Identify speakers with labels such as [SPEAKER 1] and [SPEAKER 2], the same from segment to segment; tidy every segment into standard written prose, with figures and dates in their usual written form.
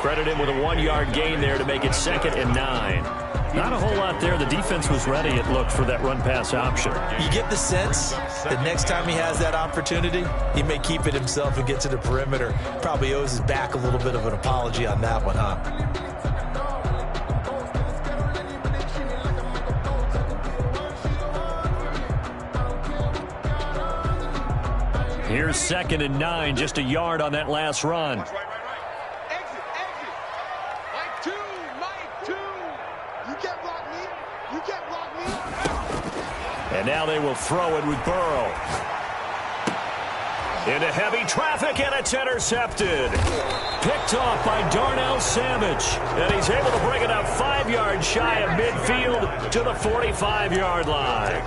[SPEAKER 1] Credit him with a 1-yard gain there to make it 2nd and 9. Not a whole lot there. The defense was ready, it looked, for that run-pass option.
[SPEAKER 2] You get the sense that next time he has that opportunity, he may keep it himself and get to the perimeter. Probably owes his back a little bit of an apology on that one, huh?
[SPEAKER 1] Here's 2nd and 9, just a yard on that last run. And now they will throw it with Burrow. Into heavy traffic, and it's intercepted. Picked off by Darnell Savage. And he's able to bring it up 5 yards shy of midfield to the 45-yard line.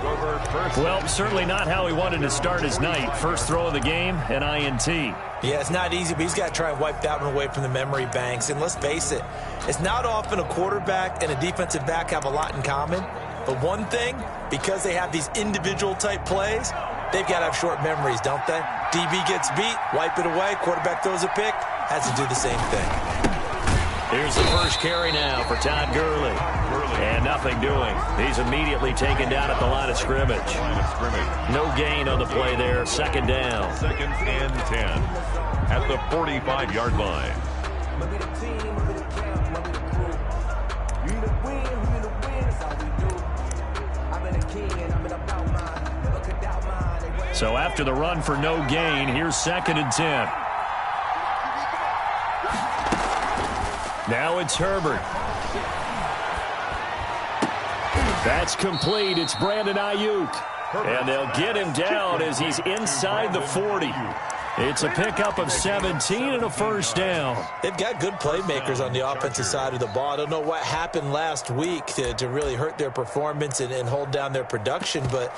[SPEAKER 1] Well, certainly not how he wanted to start his night. First throw of the game, an INT.
[SPEAKER 2] Yeah, it's not easy, but he's got to try and wipe that one away from the memory banks. And let's face it, it's not often a quarterback and a defensive back have a lot in common. But one thing, because they have these individual-type plays, they've got to have short memories, don't they? DB gets beat, wipe it away, quarterback throws a pick, has to do the same thing.
[SPEAKER 1] Here's the first carry now for Todd Gurley. And nothing doing. He's immediately taken down at the line of scrimmage. No gain on the play there. 2nd down.
[SPEAKER 3] 2nd and 10 at the 45-yard line.
[SPEAKER 1] So after the run for no gain, here's 2nd and 10. Now it's Herbert. That's complete. It's Brandon Ayuk. And they'll get him down as he's inside the 40. It's a pickup of 17 and a first down.
[SPEAKER 2] They've got good playmakers on the offensive side of the ball. I don't know what happened last week to really hurt their performance and hold down their production, but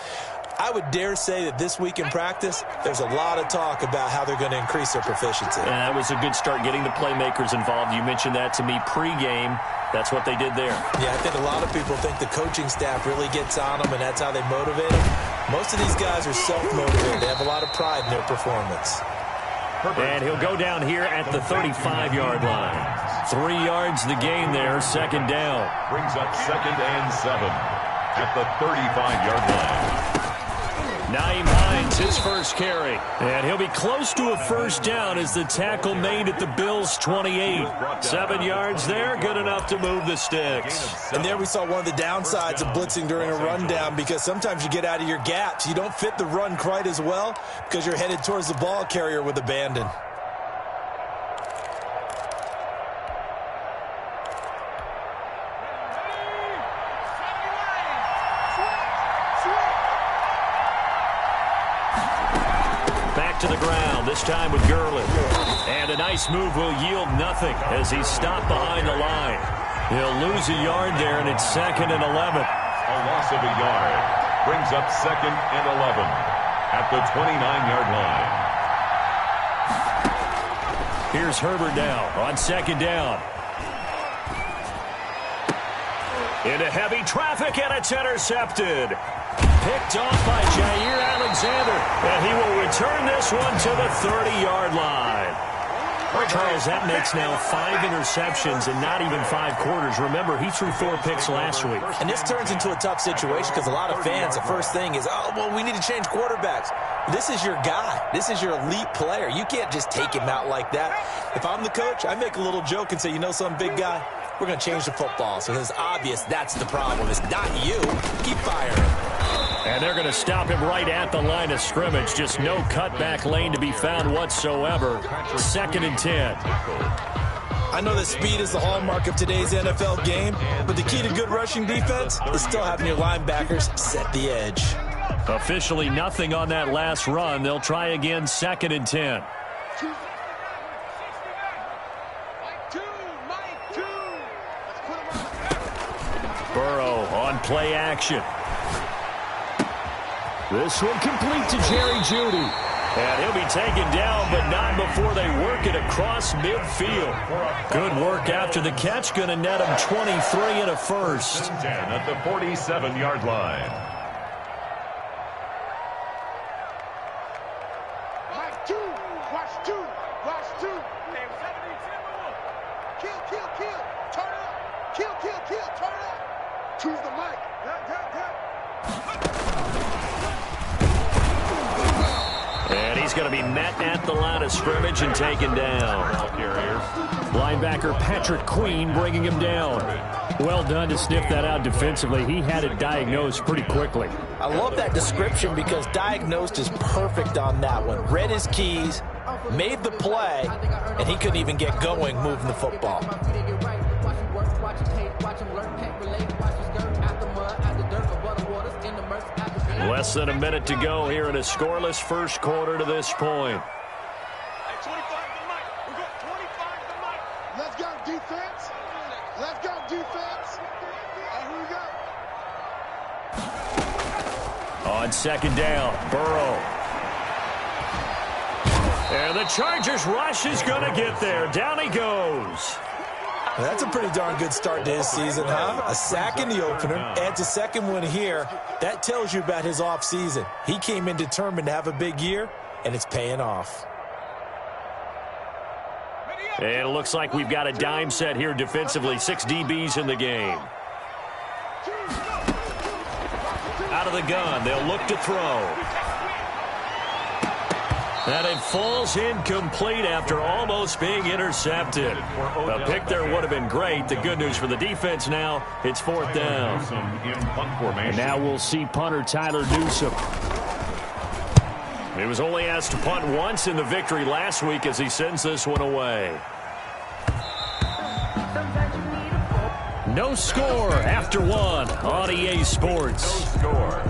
[SPEAKER 2] I would dare say that this week in practice, there's a lot of talk about how they're going to increase their proficiency.
[SPEAKER 1] And that was a good start, getting the playmakers involved. You mentioned that to me pregame. That's what they did there.
[SPEAKER 2] Yeah, I think a lot of people think the coaching staff really gets on them, and that's how they motivate them. Most of these guys are self-motivated. They have a lot of pride in their performance.
[SPEAKER 1] And he'll go down here at the 35-yard line. 3 yards the gain there, 2nd down.
[SPEAKER 3] Brings up 2nd and 7 at the 35-yard line.
[SPEAKER 1] Nyheim Hines, his first carry. And he'll be close to a first down as the tackle made at the Bills' 28. 7 yards there, good enough to move the sticks.
[SPEAKER 2] And there we saw one of the downsides of blitzing during a rundown, because sometimes you get out of your gaps. You don't fit the run quite as well because you're headed towards the ball carrier with abandon.
[SPEAKER 1] To the ground, this time with Gurley. And a nice move will yield nothing as he's stopped behind the line. He'll lose a yard there, and it's 2nd and 11.
[SPEAKER 3] A loss of a yard brings up 2nd and 11 at the 29-yard line.
[SPEAKER 1] Here's Herbert now on 2nd down. Into heavy traffic, and it's intercepted. Picked off by Jair Alexander, and he will return this one to the 30-yard line. Charles, that makes now 5 interceptions and not even 5 quarters. Remember, he threw 4 picks last week.
[SPEAKER 2] And this turns into a tough situation because a lot of fans, the first thing is, oh, well, we need to change quarterbacks. This is your guy. This is your elite player. You can't just take him out like that. If I'm the coach, I make a little joke and say, you know something, big guy? We're going to change the football. So it's obvious that's the problem. It's not you. Keep firing.
[SPEAKER 1] And they're going to stop him right at the line of scrimmage. Just no cutback lane to be found whatsoever. 2nd and 10.
[SPEAKER 2] I know that speed is the hallmark of today's NFL game, but the key to good rushing defense is still having your linebackers set the edge.
[SPEAKER 1] Officially nothing on that last run. They'll try again, 2nd and 10. Burrow on play action. This one complete to Jerry Jeudy. And he'll be taken down, but not before they work it across midfield. Good work after the catch. Going to net him 23 and a first.
[SPEAKER 3] At the 47-yard line.
[SPEAKER 4] kill, kill, kill. Turn up. Kill, kill, kill. Turn up. Choose the mic.
[SPEAKER 1] And he's going to be met at the line of scrimmage and taken down. Linebacker Patrick Queen bringing him down. Well done to sniff that out defensively. He had it diagnosed pretty quickly.
[SPEAKER 2] I love that description because diagnosed is perfect on that one. Read his keys, made the play, and he couldn't even get going moving the football.
[SPEAKER 1] Less than a minute to go here in a scoreless first quarter to this point.
[SPEAKER 4] Hey, 25 to Mike. We got 25 to Mike. Let's go defense. Let's go defense. Here we go.
[SPEAKER 1] On second down, Burrow. And the Chargers rush is going to get there. Down he goes.
[SPEAKER 2] That's a pretty darn good start to his season, huh? A sack in the opener, adds a second one here. That tells you about his offseason. He came in determined to have a big year, and it's paying off.
[SPEAKER 1] And it looks like we've got a dime set here defensively. 6 DBs in the game. Out of the gun, they'll look to throw. And it falls incomplete after almost being intercepted. A pick there would have been great. The good news for the defense now, it's fourth down. And now we'll see punter Tyler Newsome. He was only asked to punt once in the victory last week as he sends this one away. No score after one on EA Sports.
[SPEAKER 3] No score.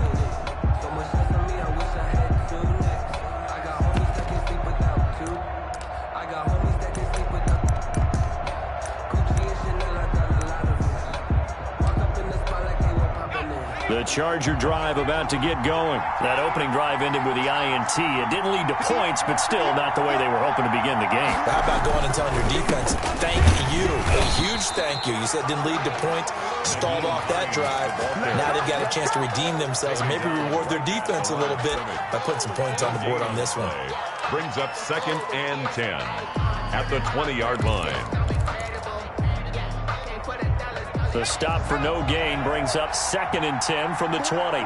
[SPEAKER 1] The Charger drive about to get going. That opening drive ended with the INT. It didn't lead to points, but still not the way they were hoping to begin the game.
[SPEAKER 2] How about going and telling your defense, thank you, a huge thank you. You said it didn't lead to points, stalled off that drive. Now they've got a chance to redeem themselves and maybe reward their defense a little bit by putting some points on the board on this one.
[SPEAKER 3] Brings up 2nd and 10 at the 20-yard line.
[SPEAKER 1] The stop for no gain brings up 2nd and 10 from the 20.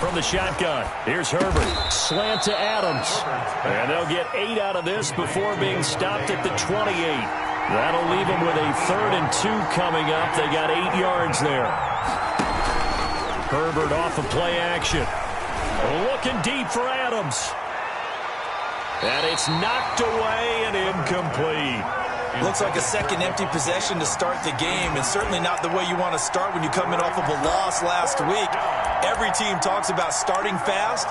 [SPEAKER 1] From the shotgun, here's Herbert. Slant to Adams. And they'll get 8 out of this before being stopped at the 28. That'll leave them with a 3rd and 2 coming up. They got 8 yards there. Herbert off of play action. Looking deep for Adams. And it's knocked away and incomplete.
[SPEAKER 2] Looks like a second empty possession to start the game, and certainly not the way you want to start when you come in off of a loss last week. Every team talks about starting fast.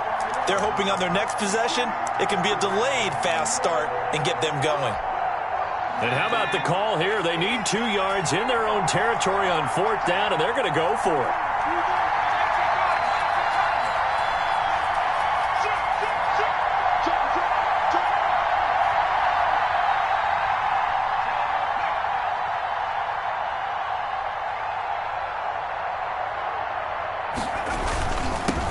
[SPEAKER 2] They're hoping on their next possession, it can be a delayed fast start and get them going.
[SPEAKER 1] And how about the call here? They need 2 yards in their own territory on 4th down, and they're going to go for it.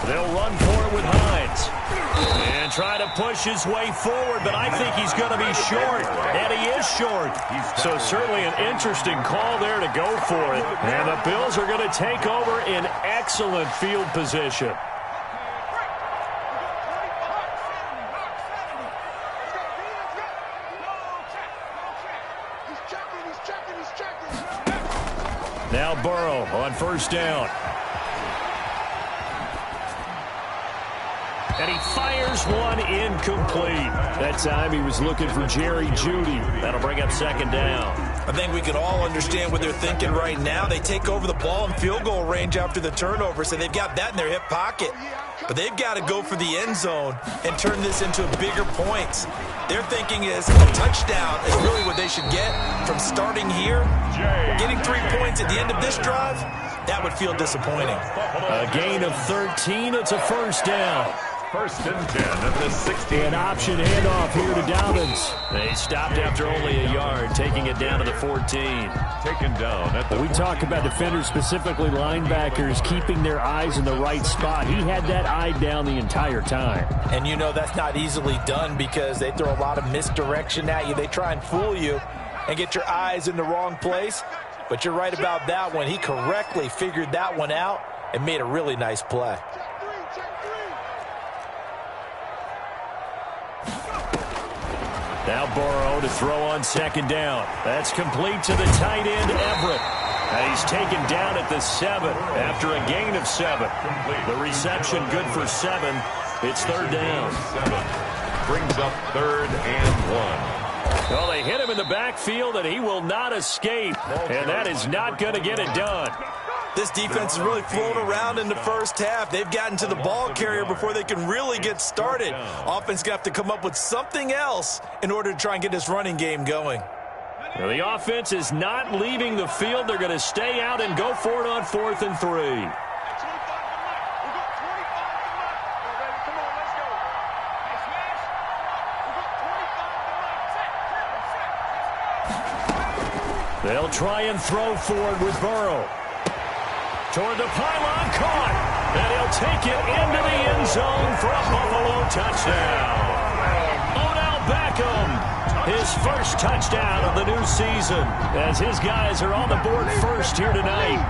[SPEAKER 1] They'll run for it with Hines. And try to push his way forward, but I think he's going to be short. And he is short. So certainly an interesting call there to go for it. And the Bills are going to take over in excellent field position. Now Burrow on 1st down. And he fires one incomplete. That time he was looking for Jerry Jeudy. That'll bring up 2nd down.
[SPEAKER 2] I think we can all understand what they're thinking right now. They take over the ball in field goal range after the turnover, so they've got that in their hip pocket. But they've got to go for the end zone and turn this into bigger points. Their thinking is a touchdown is really what they should get from starting here. Getting 3 points at the end of this drive, that would feel disappointing.
[SPEAKER 1] A gain of 13. It's a 1st down.
[SPEAKER 3] First and 10 at the 16.
[SPEAKER 1] An option handoff here to Dobbins. They stopped after only a yard, taking it down to the 14.
[SPEAKER 3] Taken down at the
[SPEAKER 1] We talk about defenders, specifically linebackers, keeping their eyes in the right spot. He had that eye down the entire time.
[SPEAKER 2] And you know that's not easily done because they throw a lot of misdirection at you. They try and fool you and get your eyes in the wrong place. But you're right about that one. He correctly figured that one out and made a really nice play.
[SPEAKER 1] Now Burrow to throw on second down. That's complete to the tight end, Everett. And he's taken down at the 7 after a gain of 7. The reception good for 7. It's third down.
[SPEAKER 3] 7 brings up 3rd and 1.
[SPEAKER 1] Well, they hit him in the backfield, and he will not escape. And that is not going to get it done.
[SPEAKER 2] This defense is really flown around in the first half. They've gotten to the ball carrier before they can really get started. Offense going to have to come up with something else in order to try and get this running game going.
[SPEAKER 1] Well, the offense is not leaving the field. They're going to stay out and go for it on 4th and 3. They'll try and throw forward with Burrow. Toward the pylon, caught. And he'll take it into the end zone for a Buffalo touchdown. Odell Beckham, his first touchdown of the new season, as his guys are on the board first here tonight.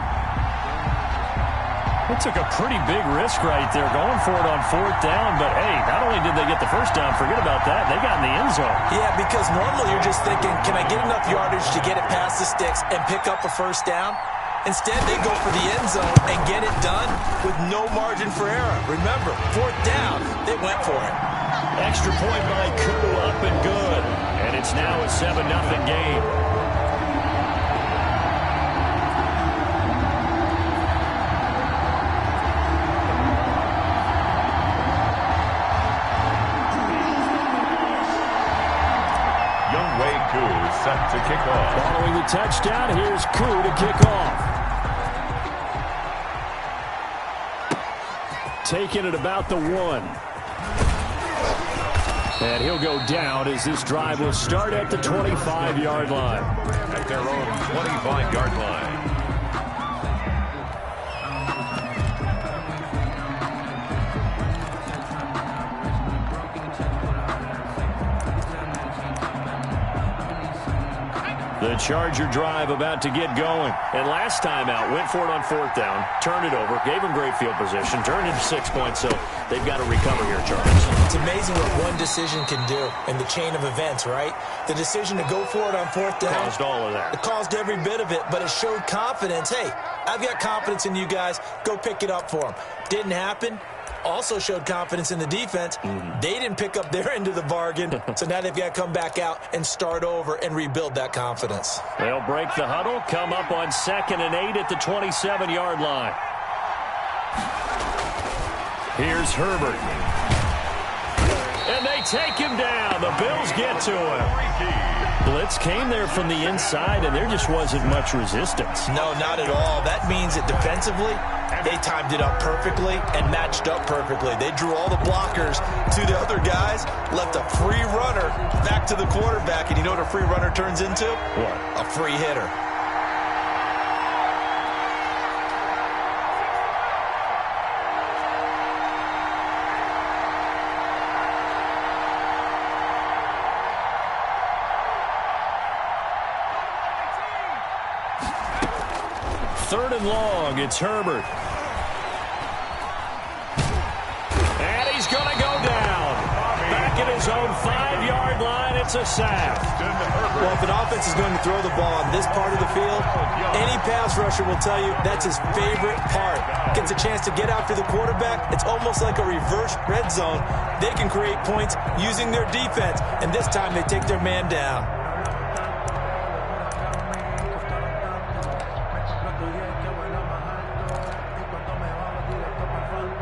[SPEAKER 1] They took a pretty big risk right there, going for it on 4th down. But, hey, not only did they get the first down, forget about that, they got in the end zone.
[SPEAKER 2] Yeah, because normally you're just thinking, can I get enough yardage to get it past the sticks and pick up a first down? Instead, they go for the end zone and get it done with no margin for error. Remember, 4th down, they went for it.
[SPEAKER 1] Extra point by Koo, up and good. And it's now a 7-0 game.
[SPEAKER 3] Set to kick off.
[SPEAKER 1] Following the touchdown, here's Koo to kick off. Taking it about the 1. And he'll go down as this drive will start at the 25-yard line.
[SPEAKER 3] At their own 25-yard line.
[SPEAKER 1] The Charger drive about to get going. And last time out, went for it on 4th down, turned it over, gave them great field position, turned into 6 points, so they've got to recover here, Charles.
[SPEAKER 2] It's amazing what one decision can do in the chain of events, right? The decision to go for it on 4th down.
[SPEAKER 1] Caused all of that.
[SPEAKER 2] It caused every bit of it, but it showed confidence. Hey, I've got confidence in you guys. Go pick it up for them. Didn't happen. Also showed confidence in the defense. They didn't pick up their end of the bargain, so now they've got to come back out and start over and rebuild that confidence.
[SPEAKER 1] They'll break the huddle, come up on 2nd and 8 at the 27-yard line. Here's Herbert. And they take him down. The Bills get to him. Blitz came there from the inside, and there just wasn't much resistance.
[SPEAKER 2] No, not at all. That means that defensively, they timed it up perfectly and matched up perfectly. They drew all the blockers to the other guys, left a free runner back to the quarterback. And you know what a free runner turns into?
[SPEAKER 1] What?
[SPEAKER 2] A free hitter.
[SPEAKER 1] Third and long, it's Herbert. And he's going to go down. Back at his own 5-yard line, it's a sack.
[SPEAKER 2] Well, if an offense is going to throw the ball on this part of the field, any pass rusher will tell you that's his favorite part. Gets a chance to get after the quarterback. It's almost like a reverse red zone. They can create points using their defense, and this time they take their man down.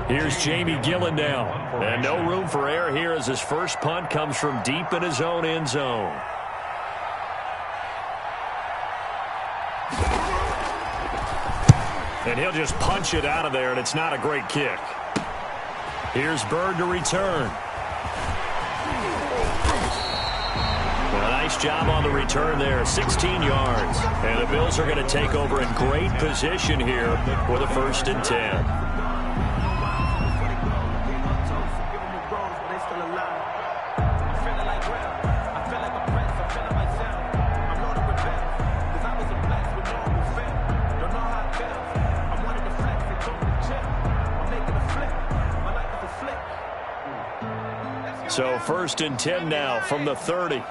[SPEAKER 1] Here's Jamie Gillen now. And no room for error here as his first punt comes from deep in his own end zone. And he'll just punch it out of there, and it's not a great kick. Here's Bird to return. A nice job on the return there, 16 yards. And the Bills are going to take over in great position here with a 1st and 10. So 1st and 10 now from the 30.
[SPEAKER 4] We got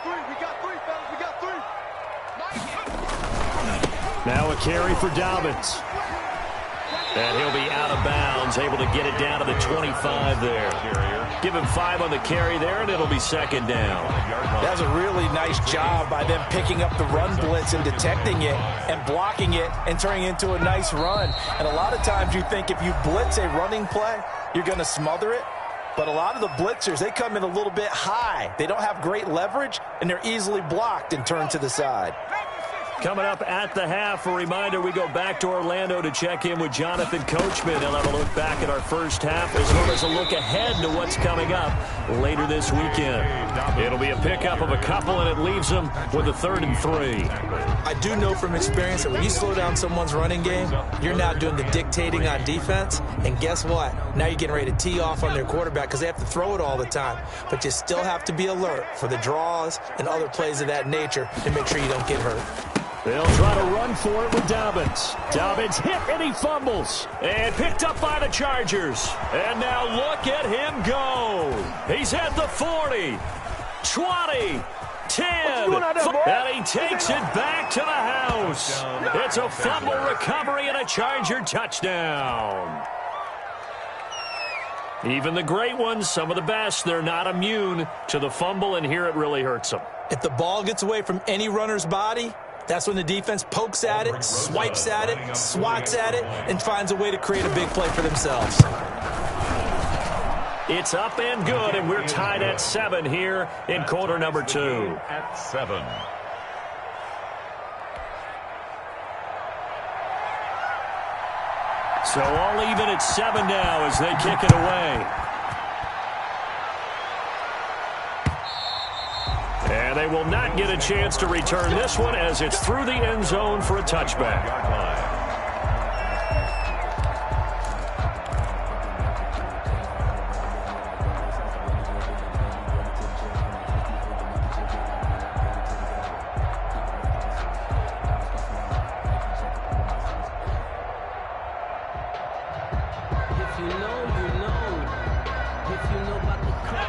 [SPEAKER 4] three, fellas. We got three.
[SPEAKER 1] Now a carry for Dobbins. And he'll be out of bounds, able to get it down to the 25 there. Give him 5 on the carry there, and it'll be 2nd down.
[SPEAKER 2] That was a really nice job by them picking up the run blitz and detecting it and blocking it and turning it into a nice run. And a lot of times you think if you blitz a running play, you're going to smother it. But a lot of the blitzers, they come in a little bit high. They don't have great leverage, and they're easily blocked and turned to the side.
[SPEAKER 1] Coming up at the half, a reminder, we go back to Orlando to check in with Jonathan Coachman. He'll have a look back at our first half as well as a look ahead to what's coming up later this weekend. It'll be a pickup of a couple, and it leaves them with a 3rd and 3.
[SPEAKER 2] I do know from experience that when you slow down someone's running game, you're not doing the dictating on defense. And guess what? Now you're getting ready to tee off on their quarterback because they have to throw it all the time. But you still have to be alert for the draws and other plays of that nature to make sure you don't get hurt.
[SPEAKER 1] They'll try to run for it with Dobbins. Dobbins hit and he fumbles. And picked up by the Chargers. And now look at him go. He's at the 40, 20, 10. And he takes it back to the house. It's a fumble recovery and a Charger touchdown. Even the great ones, some of the best, they're not immune to the fumble, and here it really hurts them.
[SPEAKER 2] If the ball gets away from any runner's body, that's when the defense pokes at it, swipes at it, swats at it, and finds a way to create a big play for themselves.
[SPEAKER 1] It's up and good, and we're tied at 7 here in quarter number 2.
[SPEAKER 3] At 7.
[SPEAKER 1] So all even at 7 now as they kick it away. And they will not get a chance to return this one as it's through the end zone for a touchback.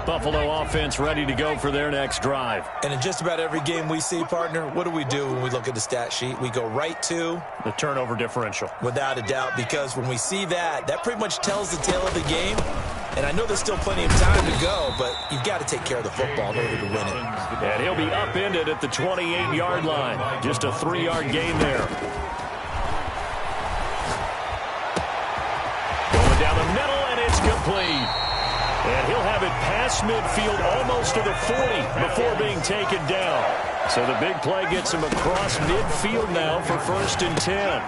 [SPEAKER 1] 'Buffalo offense ready to go for their next drive.
[SPEAKER 2] And in just about every game we see, partner, what do we do when we look at the stat sheet? We go right to
[SPEAKER 1] the turnover differential.
[SPEAKER 2] Without a doubt, because when we see that, that pretty much tells the tale of the game. And I know there's still plenty of time to go, but you've got to take care of the football in order to win it.
[SPEAKER 1] And he'll be upended at the 28-yard line. Just a 3-yard gain there. Going down the middle, and it's complete. And he'll have it past midfield almost to the 40 before being taken down. So the big play gets him across midfield now for 1st and 10.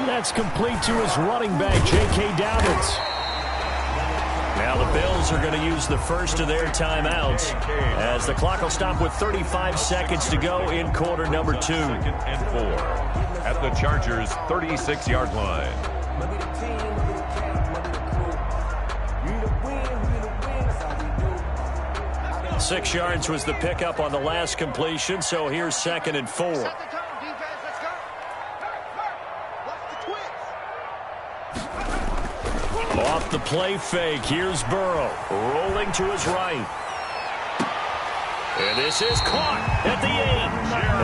[SPEAKER 1] That's complete to his running back, J.K. Dobbins. Now the Bills are going to use the first of their timeouts as the clock will stop with 35 seconds to go in quarter number 2.
[SPEAKER 3] 2nd and 4 at the Chargers' 36-yard line.
[SPEAKER 1] 6 yards was the pickup on the last completion, so here's 2nd and 4.
[SPEAKER 4] Set the tone, defense. Let's go. Watch the twins.
[SPEAKER 1] Off the play fake, here's Burrow, rolling to his right. And this is caught at the 8.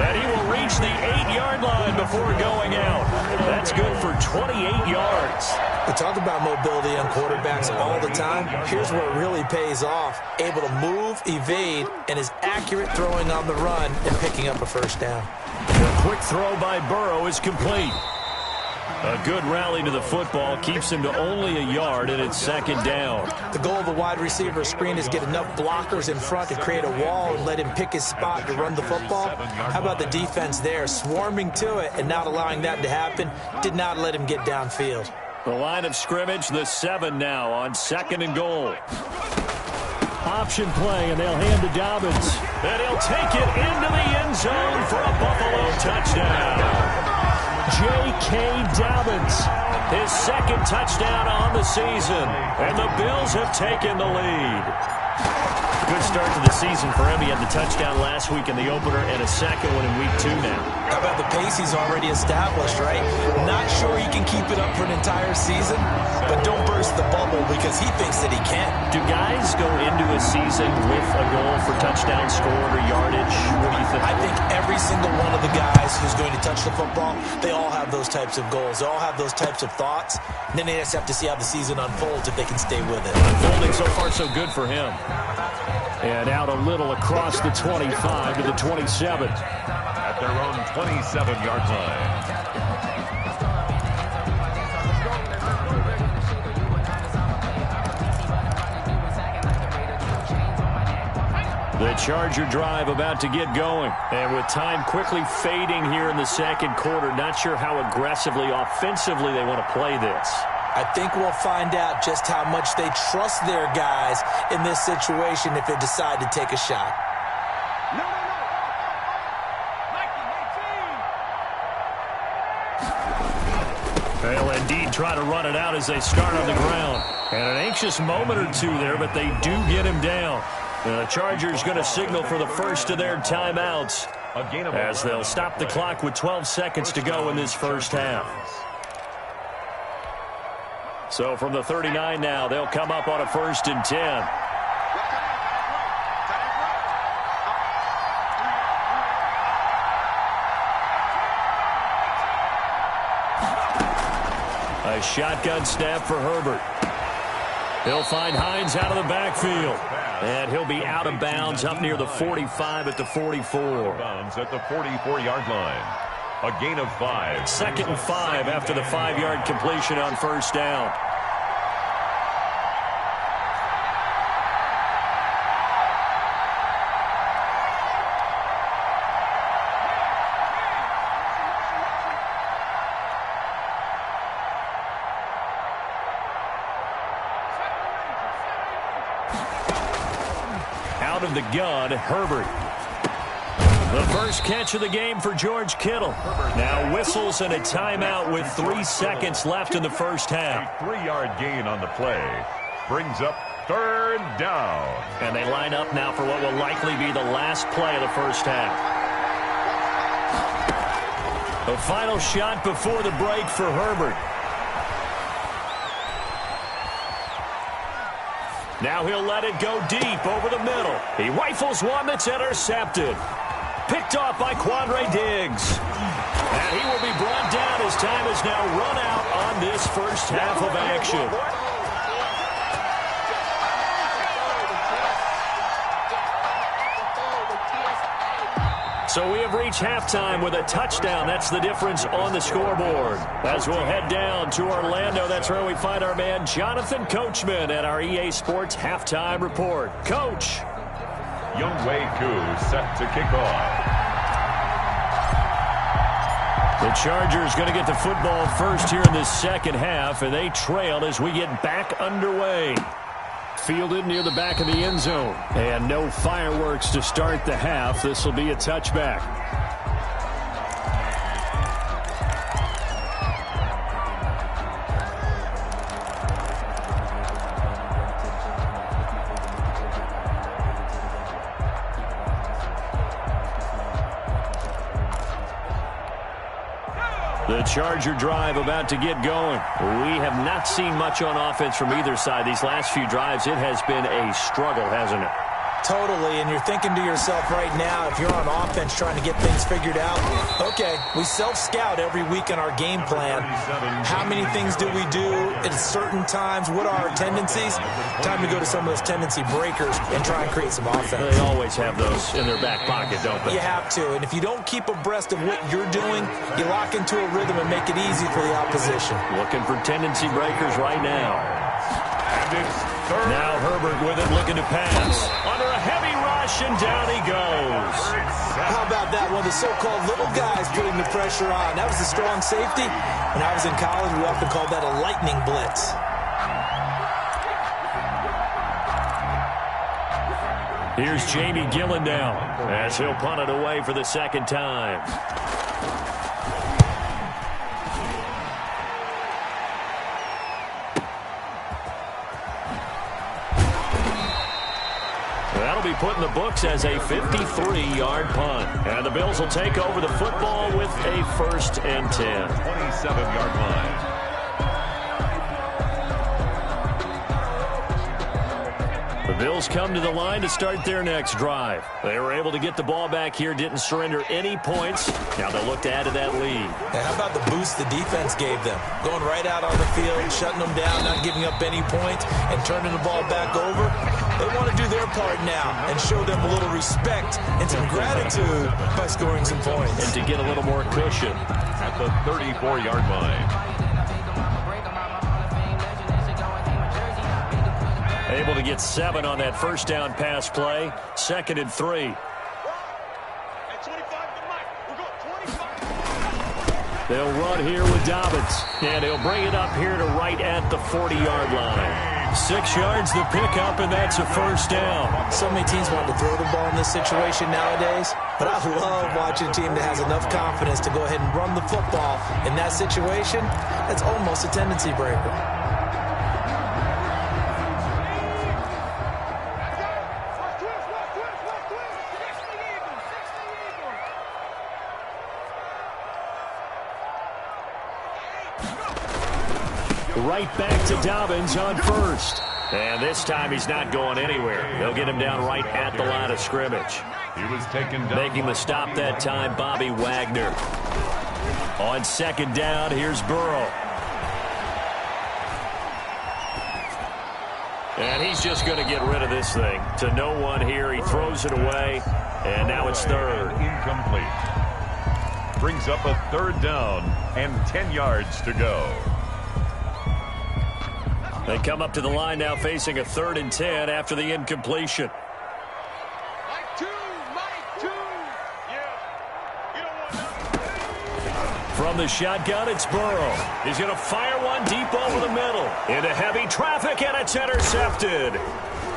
[SPEAKER 1] And he will reach the 8-yard line before going out. That's good for 28 yards.
[SPEAKER 2] We talk about mobility on quarterbacks all the time. Here's where it really pays off. Able to move, evade, and is accurate throwing on the run and picking up a first down.
[SPEAKER 1] The quick throw by Burrow is complete. A good rally to the football keeps him to only a yard, and it's 2nd down.
[SPEAKER 2] The goal of a wide receiver screen is get enough blockers in front to create a wall and let him pick his spot to run the football. How about the defense there, swarming to it and not allowing that to happen? Did not let him get downfield.
[SPEAKER 1] The line of scrimmage, the 7 now on 2nd and goal. Option play, and they'll hand to Dobbins. And he'll take it into the end zone for a Buffalo touchdown. J.K. Dobbins, his 2nd touchdown on the season. And the Bills have taken the lead. Good start to the season for him. He had the touchdown last week in the opener and a second one in week 2 now.
[SPEAKER 2] How about the pace he's already established, right? Not sure he can keep it up for an entire season, but don't burst the bubble because he thinks that he can.
[SPEAKER 1] Do guys go into a season with a goal for touchdown scored or yardage? What do you think?
[SPEAKER 2] I think every single one of the guys who's going to touch the football, they all have those types of goals. They all have those types of thoughts. And then they just have to see how the season unfolds if they can stay with it.
[SPEAKER 1] Unfolding so far so good for him. And out a little across the 25 to the 27.
[SPEAKER 3] At their own 27-yard line.
[SPEAKER 1] The Charger drive about to get going. And with time quickly fading here in the 2nd quarter, not sure how aggressively, offensively they want to play this.
[SPEAKER 2] I think we'll find out just how much they trust their guys in this situation if they decide to take a shot.
[SPEAKER 1] They'll indeed try to run it out as they start on the ground. And an anxious moment or two there, but they do get him down. The Chargers going to signal for the first of their timeouts as they'll stop the clock with 12 seconds to go in this first half. So from the 39 now, they'll come up on a 1st and 10. A shotgun snap for Herbert. He'll find Hines out of the backfield. And he'll be out of bounds up near the 45 at the 44.
[SPEAKER 3] Bounds at the 44-yard line. A gain of 5.
[SPEAKER 1] 2nd and 5 after the 5-yard completion on 1st down. Out of the gun, Herbert. The first catch of the game for George Kittle. Now whistles and a timeout with 3 seconds left in the first half.
[SPEAKER 3] A 3-yard gain on the play. Brings up 3rd down.
[SPEAKER 1] And they line up now for what will likely be the last play of the first half. The final shot before the break for Herbert. Now he'll let it go deep over the middle. He rifles one that's intercepted. Picked off by Quandre Diggs. And he will be brought down as time has now run out on this first half of action. So we have reached halftime with a touchdown. That's the difference on the scoreboard. As we'll head down to Orlando, that's where we find our man Jonathan Coachman at our EA Sports Halftime Report. Coach.
[SPEAKER 3] Younghoe Koo set to kick off.
[SPEAKER 1] The Chargers going to get the football first here in the second half, and they trail as we get back underway. Fielded near the back of the end zone. And no fireworks to start the half. This will be a touchback. The Charger drive about to get going. We have not seen much on offense from either side. These last few drives, it has been a struggle, hasn't it?
[SPEAKER 2] Totally, and you're thinking to yourself right now, if you're on offense trying to get things figured out, okay, we self-scout every week in our game plan. How many things do we do at certain times? What are our tendencies? Time to go to some of those tendency breakers and try and create some offense.
[SPEAKER 1] They always have those in their back pocket, don't they?
[SPEAKER 2] You have to, and if you don't keep abreast of what you're doing, you lock into a rhythm and make it easy for the opposition.
[SPEAKER 1] Looking for tendency breakers right now.
[SPEAKER 3] And it's third.
[SPEAKER 1] Now Herbert with it, looking to pass. Under a heavy rush, rush, and down he goes.
[SPEAKER 2] How about that? One of the so-called little guys putting the pressure on. That was a strong safety. When I was in college, we often called that a lightning blitz.
[SPEAKER 1] Here's Jamie Gillen now as he'll punt it away for the second time. That'll be put in the books as a 53-yard punt. And the Bills will take over the football with a 1st and 10.
[SPEAKER 3] 27-yard line.
[SPEAKER 1] The Bills come to the line to start their next drive. They were able to get the ball back here, didn't surrender any points. Now they'll look to add to that lead.
[SPEAKER 2] And how about the boost the defense gave them? Going right out on the field, shutting them down, not giving up any points, and turning the ball back over. They want to do their part now and show them a little respect and some gratitude by scoring some points.
[SPEAKER 1] And to get a little more cushion.
[SPEAKER 3] At the 34-yard line.
[SPEAKER 1] Able to get 7 on that first down pass play. 2nd and 3. They'll run here with Dobbins. And he'll bring it up here to right at the 40-yard line. 6 yards the pickup, and that's a first down.
[SPEAKER 2] So many teams want to throw the ball in this situation nowadays, but I love watching a team that has enough confidence to go ahead and run the football in that situation. That's almost a tendency breaker.
[SPEAKER 1] Right back to Dobbins on 1st. And this time he's not going anywhere. They'll get him down right at the line of scrimmage.
[SPEAKER 3] He was taken down.
[SPEAKER 1] Making the stop that time, Bobby Wagner. On 2nd down, here's Burrow. And he's just going to get rid of this thing. To no one here. He throws it away. And now it's 3rd.
[SPEAKER 3] Incomplete. Brings up a 3rd down and 10 yards to go.
[SPEAKER 1] They come up to the line now facing a 3rd and 10 after the incompletion. From the shotgun, it's Burrow. He's going to fire one deep over the middle. Into heavy traffic, and it's intercepted.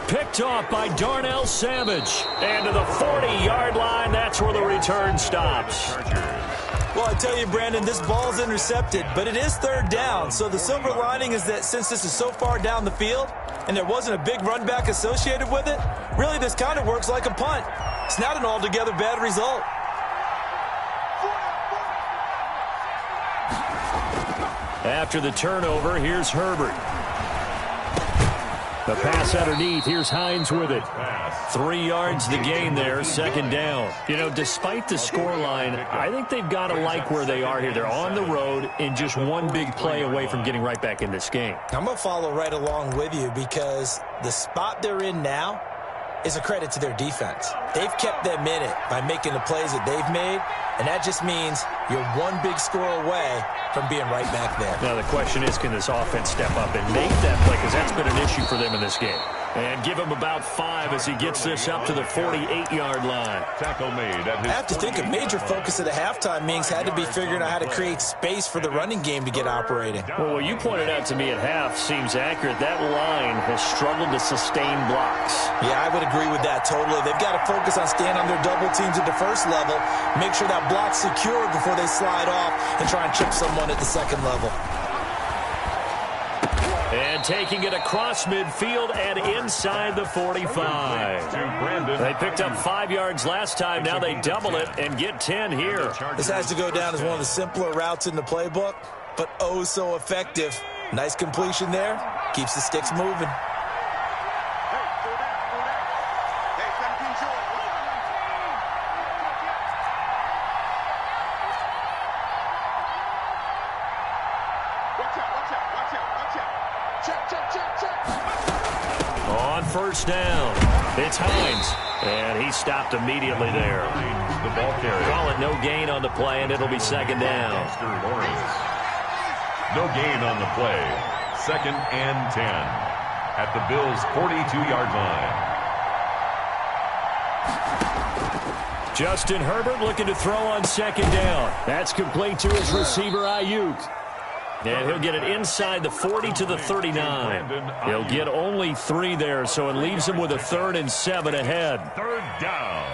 [SPEAKER 1] Picked off by Darnell Savage. And to the 40-yard line, that's where the return stops.
[SPEAKER 2] Well, I tell you, Brandon, this ball's intercepted, but it is 3rd down. So the silver lining is that since this is so far down the field and there wasn't a big run back associated with it, really this kind of works like a punt. It's not an altogether bad result.
[SPEAKER 1] After the turnover, here's Herbert. The pass underneath. Here's Hines with it. 3 yards the gain there, 2nd down. You know, despite the scoreline, I think they've got to like where they are here. They're on the road and just one big play away from getting right back in this game.
[SPEAKER 2] I'm going to follow right along with you because the spot they're in now is a credit to their defense. They've kept them in it by making the plays that they've made, and that just means you're one big score away from being right back there.
[SPEAKER 1] Now the question is, can this offense step up and make that play? Because that's been an issue for them in this game. And give him about 5 as he gets this up to the 48-yard line.
[SPEAKER 3] Tackle made at his
[SPEAKER 2] I have to think a major focus at the halftime meetings had to be figuring out how to create space for the running game to get operating.
[SPEAKER 1] Well, what you pointed out to me at half seems accurate. That line has struggled to sustain blocks.
[SPEAKER 2] Yeah, I would agree with that totally. They've got to focus on staying on their double teams at the first level, make sure that block's secure before they slide off and try and chip someone at the second level.
[SPEAKER 1] And taking it across midfield and inside the 45. They picked up 5 yards last time. Now they double it and get 10 here.
[SPEAKER 2] This has to go down as one of the simpler routes in the playbook, but oh so effective. Nice completion there. Keeps the sticks moving.
[SPEAKER 1] On 1st down, it's Hines, and he stopped immediately there.
[SPEAKER 3] The ball carrier.
[SPEAKER 1] Call it no gain on the play, and it'll be 2nd down.
[SPEAKER 3] No gain on the play. 2nd and 10 at the Bills' 42-yard line.
[SPEAKER 1] Justin Herbert looking to throw on second down. That's complete to his receiver, Ayuk. And he'll get it inside the 40 to the 39. He'll get only 3 there, so it leaves him with a 3rd and 7 ahead.
[SPEAKER 3] Third down.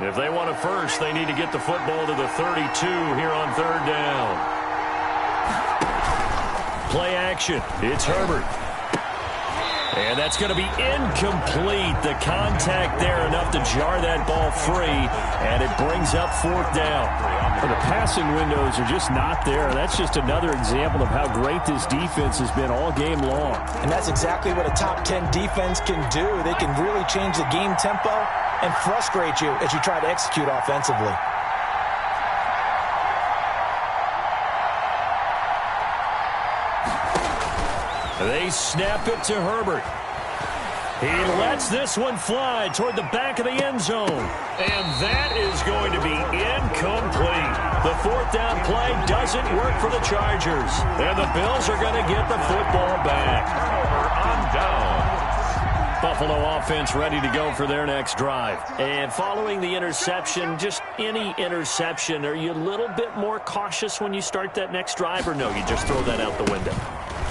[SPEAKER 1] If they want a first, they need to get the football to the 32 here on 3rd down. Play action. It's Herbert. And that's going to be incomplete. The contact there enough to jar that ball free, and it brings up 4th down.
[SPEAKER 5] Well, the passing windows are just not there. That's just another example of how great this defense has been all game long.
[SPEAKER 2] And that's exactly what a top 10 defense can do. They can really change the game tempo and frustrate you as you try to execute offensively.
[SPEAKER 1] They snap it to Herbert. He lets this one fly toward the back of the end zone. And that is going to be incomplete. The 4th down play doesn't work for the Chargers. And the Bills are going to get the football back.
[SPEAKER 3] On down.
[SPEAKER 1] Buffalo offense ready to go for their next drive. And following the interception, just any interception, are you a little bit more cautious when you start that next drive, or no, you just throw that out the window?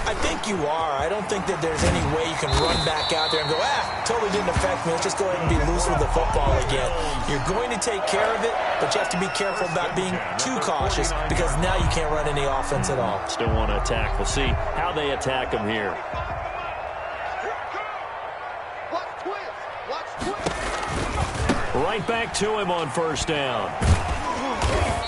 [SPEAKER 2] I think you are. I don't think that there's any way you can run back out there and go, totally didn't affect me. Let's just go ahead and be loose with the football again. You're going to take care of it, but you have to be careful about being too cautious because now you can't run any offense at all.
[SPEAKER 1] Still want to attack. We'll see how they attack them here. Right back to him on 1st down.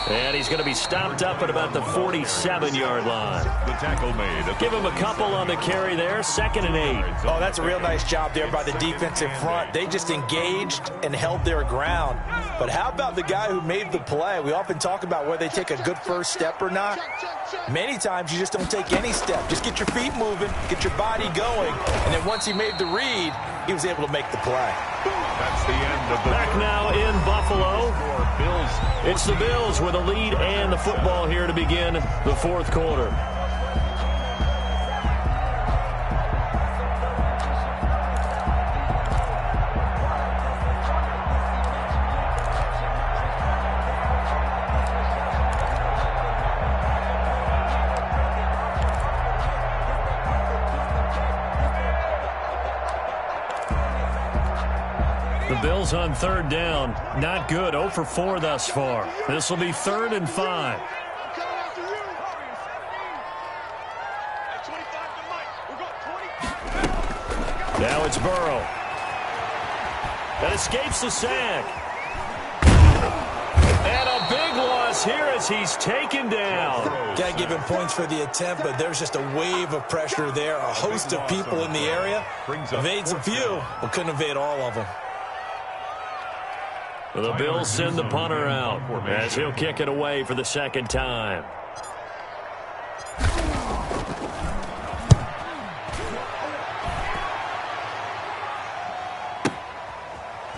[SPEAKER 1] And he's going to be stopped up at about the 47-yard line.
[SPEAKER 3] The tackle made.
[SPEAKER 1] Give him a couple on the carry there. 2nd and 8.
[SPEAKER 2] Oh, that's a real nice job there by the defensive front. They just engaged and held their ground. But how about the guy who made the play? We often talk about whether they take a good first step or not. Many times you just don't take any step. Just get your feet moving, get your body going, and then once he made the read, he was able to make the play.
[SPEAKER 3] That's the end of the
[SPEAKER 1] back now in Buffalo. It's the Bills with a lead and the football here to begin the 4th quarter. The Bills on 3rd down. Not good. 0 for 4 thus far. This will be 3rd and 5. Now it's Burrow. That escapes the sack. And a big loss here as he's taken down.
[SPEAKER 2] Got to give him points for the attempt, but there's just a wave of pressure there. A host of people in the area. Evades a few, but couldn't evade all of them.
[SPEAKER 1] The Bills send the punter out as he'll kick it away for the 2nd time.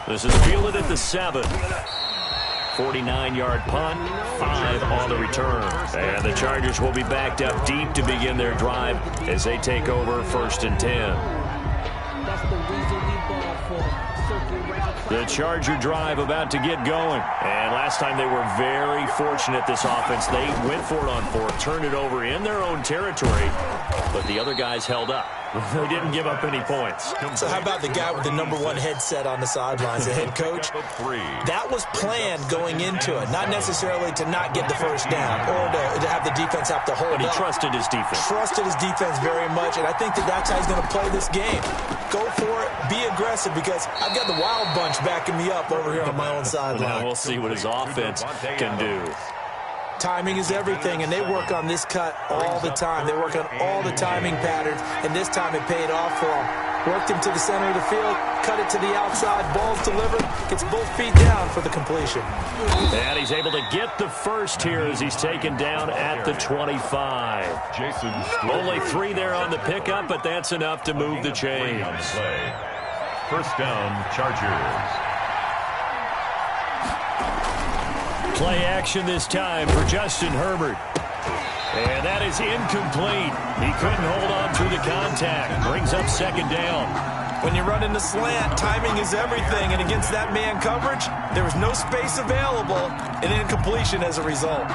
[SPEAKER 1] This is fielded at the 7. 49-yard punt, 5 on the return. And the Chargers will be backed up deep to begin their drive as they take over 1st and 10. The Charger drive about to get going. And last time they were very fortunate, this offense. They went for it on 4th, turned it over in their own territory, but the other guys held up. They didn't give up any points.
[SPEAKER 2] So how about the guy with the #1 headset on the sidelines, the head coach? That was planned going into it, not necessarily to not get the first down or to have the defense have to hold up.
[SPEAKER 1] But he trusted his defense.
[SPEAKER 2] Trusted his defense very much, and I think that's how he's going to play this game. Go for it, be aggressive, because I've got the wild bunch backing me up over here on my own sideline.
[SPEAKER 1] Now we'll see what his offense can do.
[SPEAKER 2] Timing is everything, and they work on this cut all the time. They work on all the timing patterns, and this time it paid off for them. Worked him to the center of the field, cut it to the outside, ball's delivered, gets both feet down for the completion.
[SPEAKER 1] And he's able to get the first here as he's taken down at the 25. Only 3 there on the pickup, but that's enough to move the chains.
[SPEAKER 3] 1st down, Chargers.
[SPEAKER 1] Play action this time for Justin Herbert. And that is incomplete. He couldn't hold on through the contact. Brings up 2nd down.
[SPEAKER 2] When you run into slant, timing is everything, and against that man coverage, there was no space available, and incompletion as a result.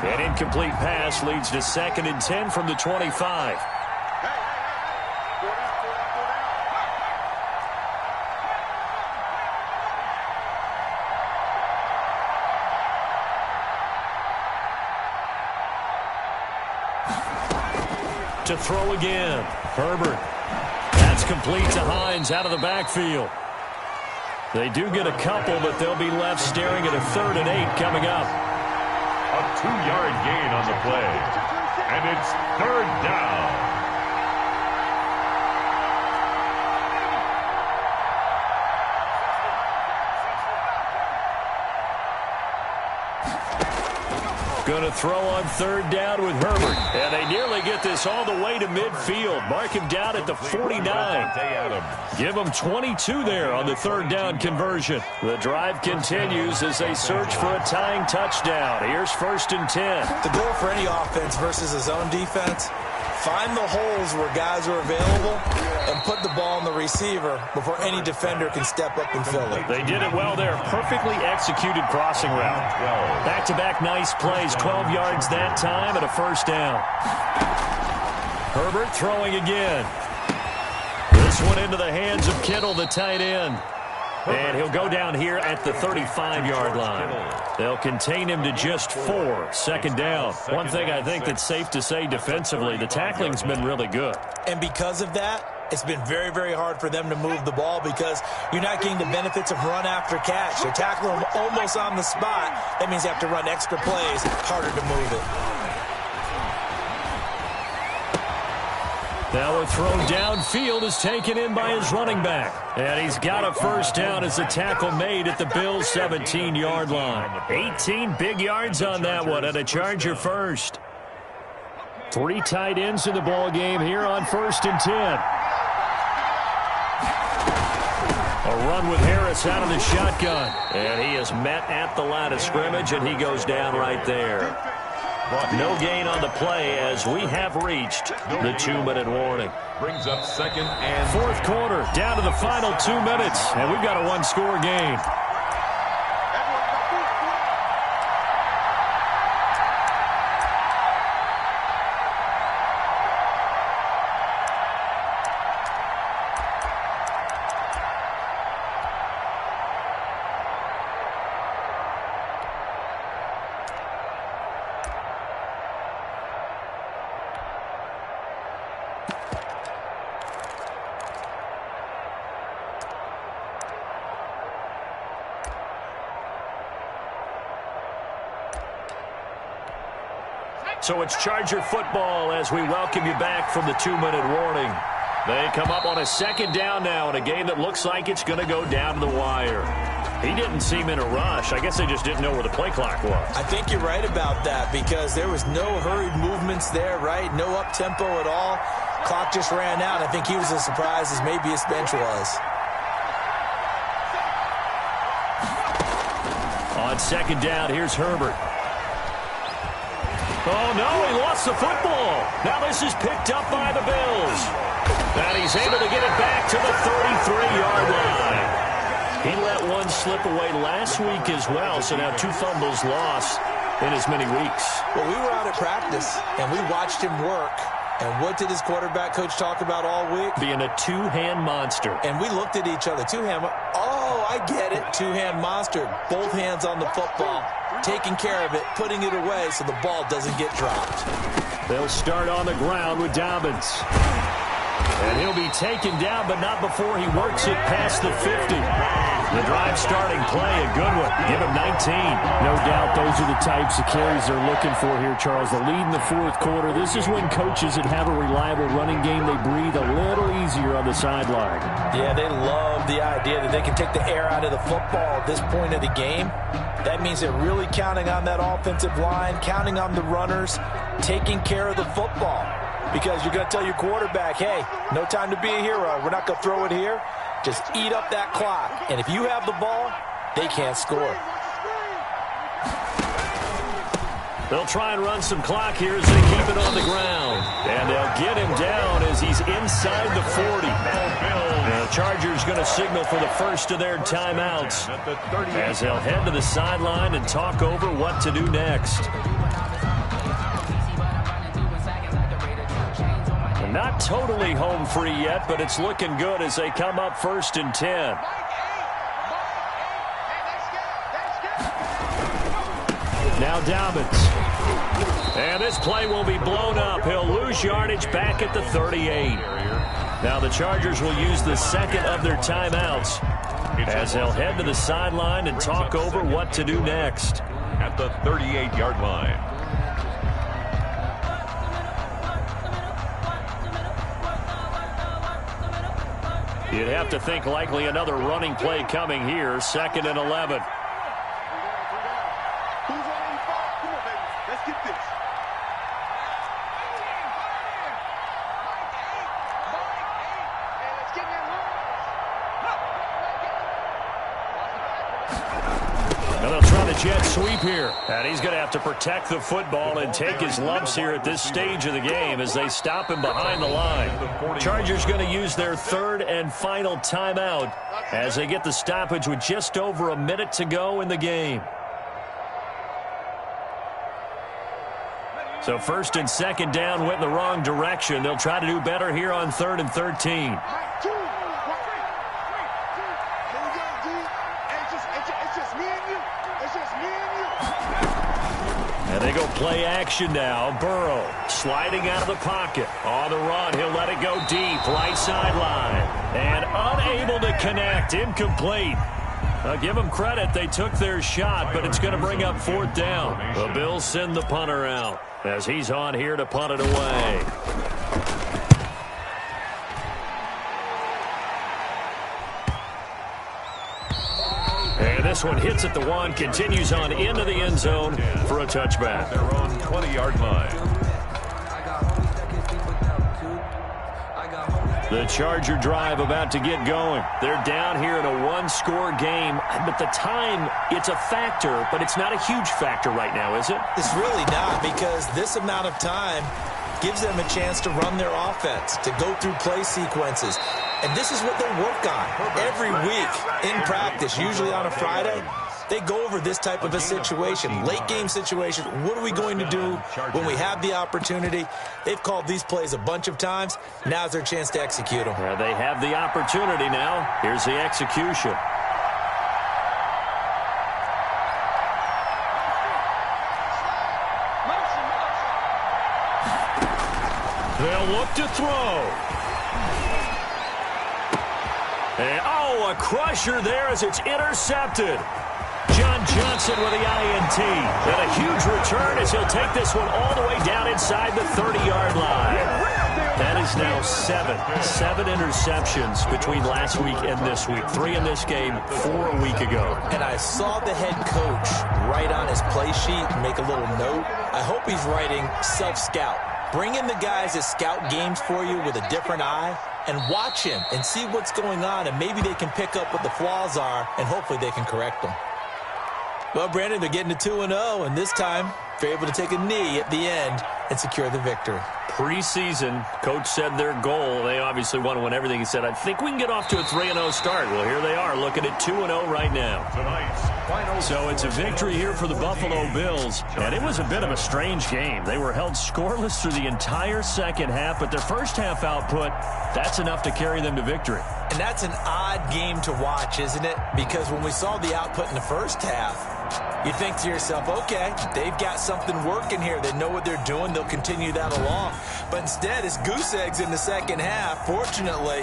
[SPEAKER 1] An incomplete pass leads to 2nd and 10 from the 25. To throw again. Herbert. That's complete to Hines out of the backfield. They do get a couple, but they'll be left staring at a 3rd and 8 coming up.
[SPEAKER 3] A 2-yard gain on the play. And it's 3rd down.
[SPEAKER 1] Going to throw on 3rd down with Herbert. And they nearly get this all the way to midfield. Mark him down at the 49. Give him 22 there on the 3rd down conversion. The drive continues as they search for a tying touchdown. Here's 1st and 10.
[SPEAKER 2] The goal for any offense versus his own defense, find the holes where guys are available and put the ball on the receiver before any defender can step up and fill it.
[SPEAKER 1] They did it well there. Perfectly executed crossing route. Back-to-back nice plays. 12 yards that time and a 1st down. Herbert throwing again. This one into the hands of Kittle, the tight end. And he'll go down here at the 35-yard line. They'll contain him to just 4. 2nd down. One thing I think that's safe to say defensively, the tackling's been really good.
[SPEAKER 2] And because of that, it's been very, very hard for them to move the ball because you're not getting the benefits of run after catch. They're tackling them almost on the spot. That means you have to run extra plays, harder to move it.
[SPEAKER 1] Now a throw downfield is taken in by his running back. And he's got a 1st down as the tackle made at the Bills' 17-yard line. 18 big yards on that one and a Charger first. 3 tight ends in the ball game here on 1st and 10. A run with Harris out of the shotgun. And he is met at the line of scrimmage, and he goes down right there. No gain on the play as we have reached the 2-minute warning.
[SPEAKER 3] Brings up 2nd and
[SPEAKER 1] 4th quarter, down to the final 2 minutes, and we've got a 1-score game. So it's Charger football as we welcome you back from the 2-minute warning. They come up on a 2nd down now in a game that looks like it's going to go down to the wire. He didn't seem in a rush. I guess they just didn't know where the play clock was.
[SPEAKER 2] I think you're right about that because there was no hurried movements there, right? No up-tempo at all. Clock just ran out. I think he was as surprised as maybe his bench was.
[SPEAKER 1] On 2nd down, here's Herbert. Oh, no, he lost the football. Now this is picked up by the Bills. And he's able to get it back to the 33-yard line. He let one slip away last week as well, so now 2 fumbles lost in as many weeks.
[SPEAKER 2] Well, we were out at practice, and we watched him work. And what did his quarterback coach talk about all week?
[SPEAKER 1] Being a 2-hand monster.
[SPEAKER 2] And we looked at each other. 2-hand. Oh, I get it. 2-hand monster. Both hands on the football. Taking care of it, putting it away so the ball doesn't get dropped.
[SPEAKER 1] They'll start on the ground with Dobbins. And he'll be taken down, but not before he works it past the 50. The drive starting play, a good one. Give him 19.
[SPEAKER 5] No doubt those are the types of carries they're looking for here, Charles. The lead in the 4th quarter. This is when coaches that have a reliable running game, they breathe a little easier on the sideline.
[SPEAKER 2] Yeah, they love the idea that they can take the air out of the football at this point of the game. That means they're really counting on that offensive line, counting on the runners, taking care of the football. Because you're going to tell your quarterback, hey, no time to be a hero. We're not going to throw it here. Just eat up that clock. And if you have the ball, they can't score.
[SPEAKER 1] They'll try and run some clock here as they keep it on the ground. And they'll get him down as he's inside the 40. Now, the Chargers going to signal for the first of their timeouts as they'll head to the sideline and talk over what to do next. Not totally home free yet, but it's looking good as they come up 1st and 10. Now Dobbins. And this play will be blown up. He'll lose yardage back at the 38. Now the Chargers will use the second of their timeouts as they'll head to the sideline and talk over what to do next.
[SPEAKER 3] At the 38-yard line.
[SPEAKER 1] You'd have to think likely another running play coming here. 2nd and 11.
[SPEAKER 4] Who's on 85? Come on, baby. Let's get this. Hey, let's get that run.
[SPEAKER 1] And they'll try the jet sweep here. And he's going to have to protect the football and take his lumps here at this stage of the game as they stop him behind the line. Chargers going to use their 3rd and final timeout as they get the stoppage with just over a minute to go in the game. So 1st and 2nd down went in the wrong direction. They'll try to do better here on 3rd and 13. And they go play action now. Burrow sliding out of the pocket. On the run, he'll let it go deep. Right sideline. And unable to connect. Incomplete. Give them credit. They took their shot, but it's going to bring up 4th down. The Bills send the punter out as he's on here to punt it away. And this one hits at the 1, continues on into the end zone for a touchback.
[SPEAKER 3] Their own 20-yard line.
[SPEAKER 1] The Charger drive about to get going. They're down here in a 1-score game, but the time, it's a factor, but it's not a huge factor right now, is it?
[SPEAKER 2] It's really not, because this amount of time gives them a chance to run their offense, to go through play sequences. And this is what they work on every week in practice, usually on a Friday. They go over this type of a situation, late game situation. What are we going to do when we have the opportunity? They've called these plays a bunch of times. Now's their chance to execute them.
[SPEAKER 1] Yeah, they have the opportunity now. Here's the execution. They'll look to throw. And, a crusher there as it's intercepted. John Johnson with the INT. And a huge return as he'll take this one all the way down inside the 30-yard line. That is now 7 interceptions between last week and this week. 3 in this game, 4 a week ago.
[SPEAKER 2] And I saw the head coach write on his play sheet and make a little note. I hope he's writing self-scout. Bring in the guys that scout games for you with a different eye and watch him and see what's going on, and maybe they can pick up what the flaws are, and hopefully they can correct them. Well, Brandon, they're getting to 2-0, and this time they're able to take a knee at the end and secure the victory.
[SPEAKER 1] Preseason, coach said their goal, they obviously want to win everything. He said, I think we can get off to a 3-0 start. Well, here they are looking at 2-0 right now. So it's a victory here for the Buffalo Bills, and it was a bit of a strange game. They were held scoreless through the entire second half, but their first half output, that's enough to carry them to victory.
[SPEAKER 2] And that's an odd game to watch, isn't it? Because when we saw the output in the first half, you think to yourself, okay, they've got something working here. They know what they're doing. They'll continue that along. But instead, it's goose eggs in the second half. Fortunately,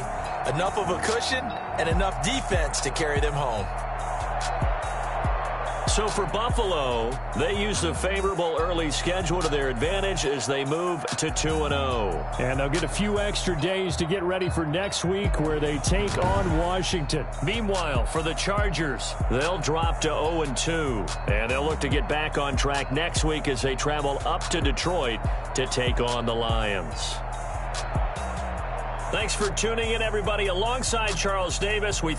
[SPEAKER 2] enough of a cushion and enough defense to carry them home.
[SPEAKER 1] So for Buffalo, they use a favorable early schedule to their advantage as they move to 2-0.
[SPEAKER 5] And they'll get a few extra days to get ready for next week where they take on Washington.
[SPEAKER 1] Meanwhile, for the Chargers, they'll drop to 0-2. And they'll look to get back on track next week as they travel up to Detroit to take on the Lions. Thanks for tuning in, everybody. Alongside Charles Davis, we